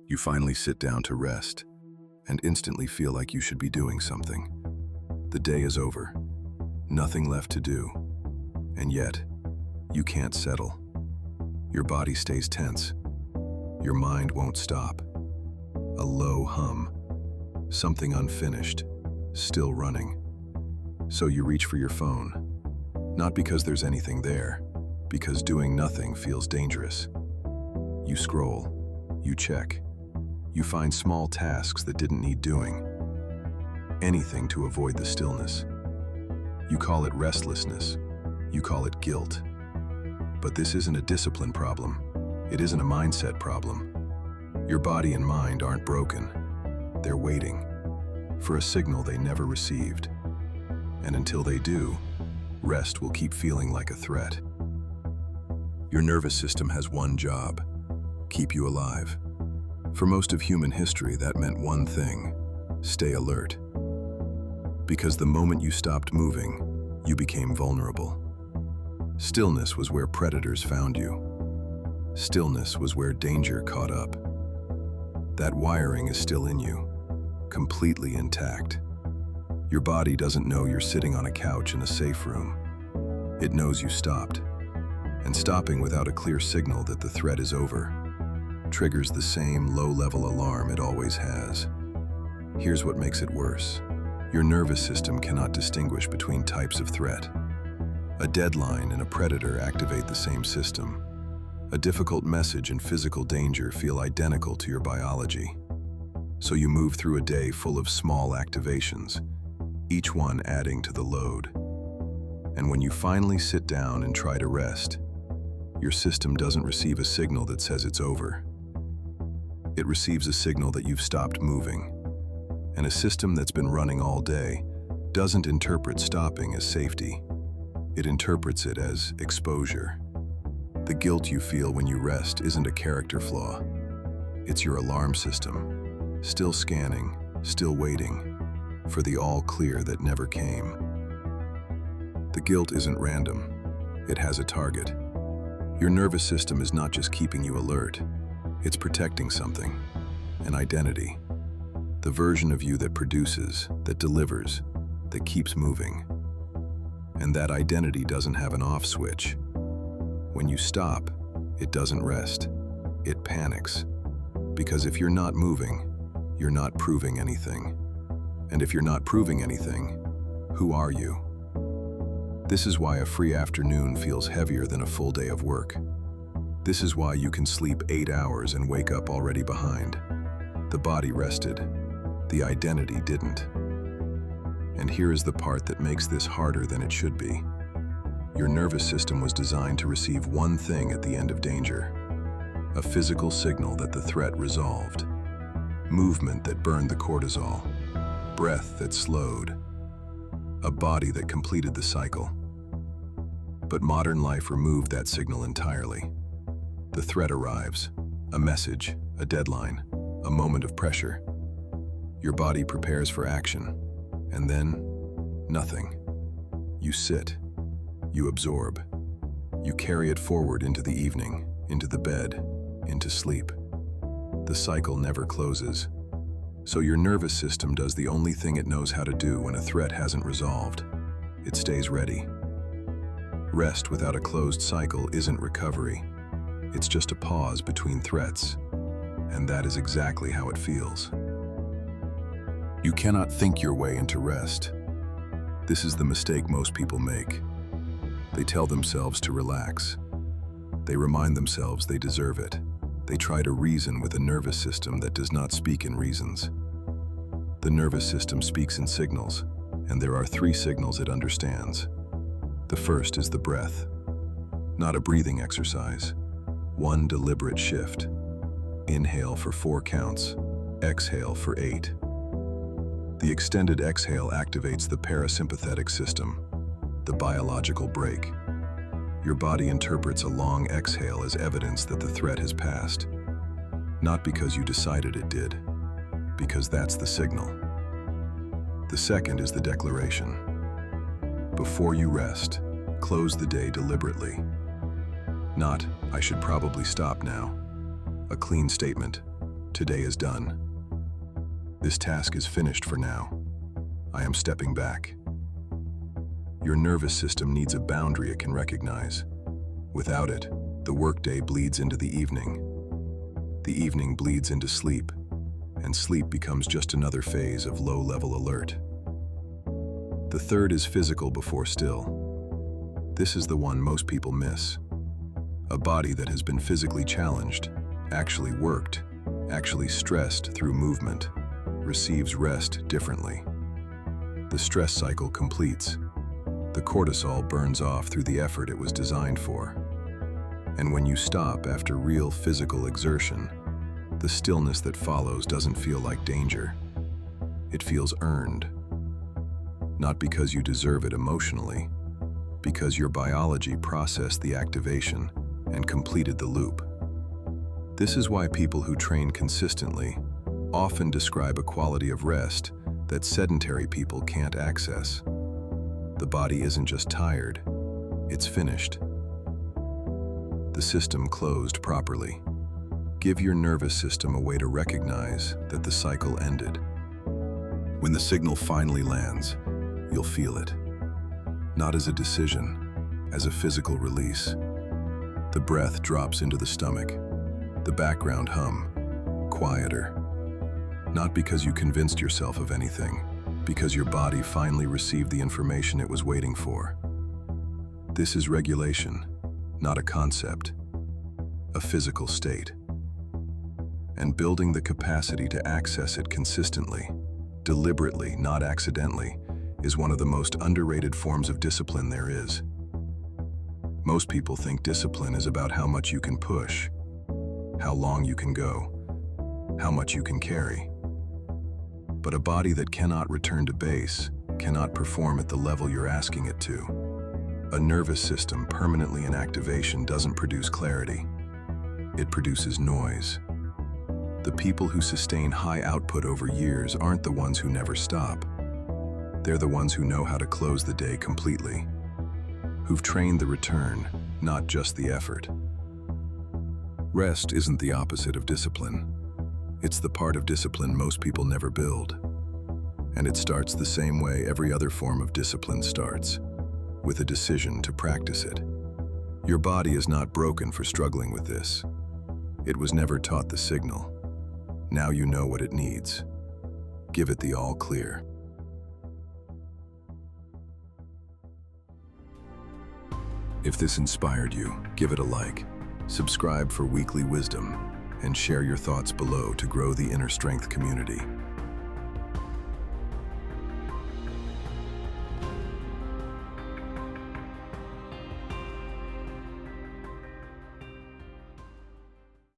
You finally sit down to rest and instantly feel like you should be doing something. The day is over, nothing left to do, and yet you can't settle. Your body stays tense. Your mind won't stop. A low hum, something unfinished, still running. So you reach for your phone, not because there's anything there, because doing nothing feels dangerous. You scroll, you check, you find small tasks that didn't need doing. Anything to avoid the stillness. You call it restlessness, you call it guilt. But this isn't a discipline problem. It isn't a mindset problem. Your body and mind aren't broken. They're waiting for a signal they never received. And until they do, rest will keep feeling like a threat. Your nervous system has one job: keep you alive. For most of human history, that meant one thing: stay alert. Because the moment you stopped moving, you became vulnerable. Stillness was where predators found you. Stillness was where danger caught up. That wiring is still in you, completely intact. Your body doesn't know you're sitting on a couch in a safe room. It knows you stopped. And stopping without a clear signal that the threat is over triggers the same low-level alarm it always has. Here's what makes it worse. Your nervous system cannot distinguish between types of threat. A deadline and a predator activate the same system. A difficult message and physical danger feel identical to your biology. So you move through a day full of small activations, each one adding to the load. And when you finally sit down and try to rest, your system doesn't receive a signal that says it's over. It receives a signal that you've stopped moving. And a system that's been running all day doesn't interpret stopping as safety. It interprets it as exposure. The guilt you feel when you rest isn't a character flaw. It's your alarm system, still scanning, still waiting for the all clear that never came. The guilt isn't random. It has a target. Your nervous system is not just keeping you alert. It's protecting something, an identity. The version of you that produces, that delivers, that keeps moving. And that identity doesn't have an off switch. When you stop, it doesn't rest. It panics. Because if you're not moving, you're not proving anything. And if you're not proving anything, who are you? This is why a free afternoon feels heavier than a full day of work. This is why you can sleep 8 hours and wake up already behind. The body rested. The identity didn't. And here is the part that makes this harder than it should be. Your nervous system was designed to receive one thing at the end of danger: a physical signal that the threat resolved, movement that burned the cortisol, breath that slowed, a body that completed the cycle. But modern life removed that signal entirely. The threat arrives, a message, a deadline, a moment of pressure. Your body prepares for action, and then nothing. You sit, you absorb, you carry it forward into the evening, into the bed, into sleep. The cycle never closes. So your nervous system does the only thing it knows how to do when a threat hasn't resolved. It stays ready. Rest without a closed cycle isn't recovery. It's just a pause between threats. And that is exactly how it feels. You cannot think your way into rest. This is the mistake most people make. They tell themselves to relax. They remind themselves they deserve it. They try to reason with a nervous system that does not speak in reasons. The nervous system speaks in signals, and there are 3 signals it understands. The first is the breath. Not a breathing exercise. One deliberate shift. Inhale for 4 counts. Exhale for 8. The extended exhale activates the parasympathetic system, the biological brake. Your body interprets a long exhale as evidence that the threat has passed. Not because you decided it did, because that's the signal. The second is the declaration. Before you rest, close the day deliberately. Not, "I should probably stop now." A clean statement. Today is done. This task is finished for now. I am stepping back. Your nervous system needs a boundary it can recognize. Without it, the workday bleeds into the evening. The evening bleeds into sleep, and sleep becomes just another phase of low-level alert. The third is physical before still. This is the one most people miss. A body that has been physically challenged, actually worked, actually stressed through movement, receives rest differently. The stress cycle completes. The cortisol burns off through the effort it was designed for. And when you stop after real physical exertion, the stillness that follows doesn't feel like danger. It feels earned. Not because you deserve it emotionally, because your biology processed the activation and completed the loop. This is why people who train consistently often describe a quality of rest that sedentary people can't access. The body isn't just tired, it's finished. The system closed properly. Give your nervous system a way to recognize that the cycle ended. When the signal finally lands, you'll feel it. Not as a decision, as a physical release. The breath drops into the stomach. The background hum, quieter. Not because you convinced yourself of anything, because your body finally received the information it was waiting for. This is regulation, not a concept, a physical state. And building the capacity to access it consistently, deliberately, not accidentally, is one of the most underrated forms of discipline there is. Most people think discipline is about how much you can push, how long you can go, how much you can carry. But a body that cannot return to base cannot perform at the level you're asking it to. A nervous system permanently in activation doesn't produce clarity. It produces noise. The people who sustain high output over years aren't the ones who never stop. They're the ones who know how to close the day completely, who've trained the return, not just the effort. Rest isn't the opposite of discipline. It's the part of discipline most people never build. And it starts the same way every other form of discipline starts, with a decision to practice it. Your body is not broken for struggling with this. It was never taught the signal. Now you know what it needs. Give it the all clear. If this inspired you, give it a like, subscribe for weekly wisdom, and share your thoughts below to grow the inner strength community.